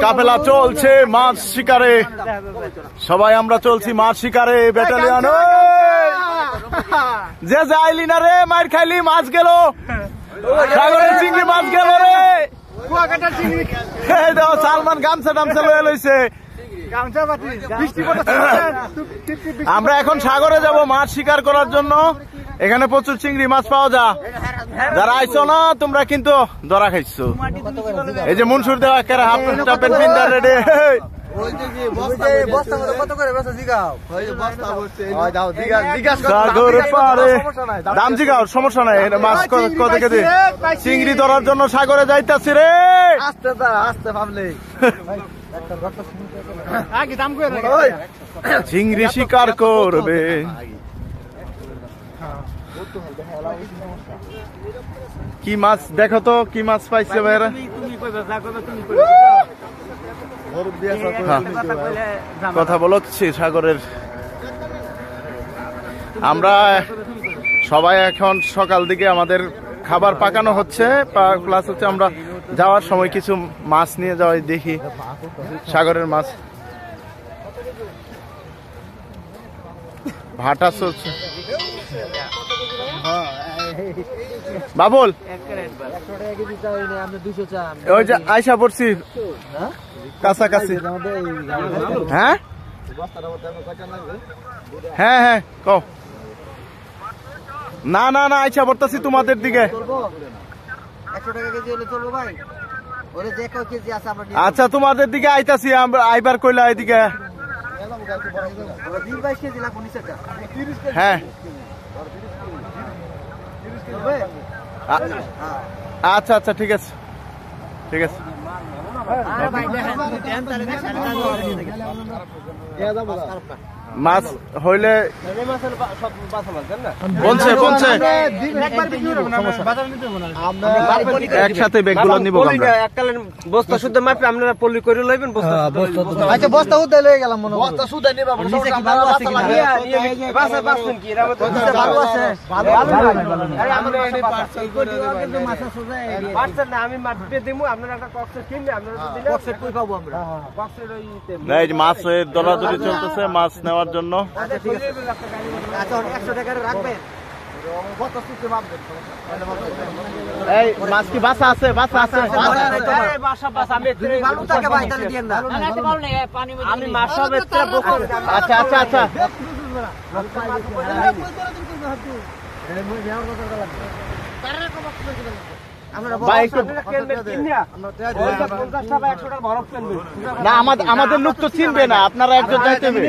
কাফেলা চলছে মাছ শিকারে, সবাই আমরা চলছি মাছ শিকারে। ব্যাটালিয়ন যে যাইলি না রে, মার খাইলি, মাছ গেল, সাগরের চিংড়ি মাছ গেল রে। সালমান গামছা টামছা লয়ে লইছে। আমরা এখন সাগরে যাব মাছ শিকার করার জন্য। এখানে প্রচুর চিংড়ি মাছ পাওয়া যায়। যারা আইছো না তোমরা কিন্তু ধরা খাইছো। এই যে মনসুর দেওয়া একেবারে হাফ প্যান্ট পিন্ডার রেডি। সাগর পারে দাম জিগাও, সমস্যা নাই। মাছ কত কেজি? চিংড়ি ধরার জন্য সাগরে যাইতাছি রে। চিংড়ি শিকার করবে। কি মাছ দেখো তো, কি মাছ পাইছে ভাইরা? কথা বলছি সাগরের। আমরা সবাই এখন সকাল দিকে আমাদের খাবার পাকানো হচ্ছে, প্লাস হচ্ছে আমরা যাওয়ার সময় কিছু মাছ নিয়ে যাওয়াই, দেখি সাগরের মাছ। ভাটা চলছে। বাবুল ওই যে আইসা পড়ছি কাছাকাছি। হ্যাঁ হ্যাঁ হ্যাঁ কও। না না না আইসা পড়তাছি তোমাদের দিকে। আচ্ছা তোমাদের দিকে আইতাছি আমরা। আইবার কইলা এদিকে। হ্যাঁ আচ্ছা আচ্ছা ঠিক আছে ঠিক আছে। মাছ হইলে বলছে বলছে একসাথে ব্যাগগুলো নিব। বস্তা শুদ্ধ মাপে আপনারা পল্লী করে লইবেন। আচ্ছা বস্তা শুদ্ধ লয়ে গেলাম মনে বস্তা শুদ্ধ নিবা। আমি মাপে দিব, আপনারা একটা কক্সের কিনবে, আপনারা কক্সের কই পাবো আমরা? কক্সের ওই মাছের দরাদরি চলতেছে মাছ নেওয়ার জন্য। আচ্ছা 100 টাকা রাখবেন। এই মাছ কি বাসা আছে? বাসা আছে। আমি মাছ সব আচ্ছা আচ্ছা আচ্ছা না আমাদের লোক তো চিনবে না, আপনারা একজন যাইতে হবে।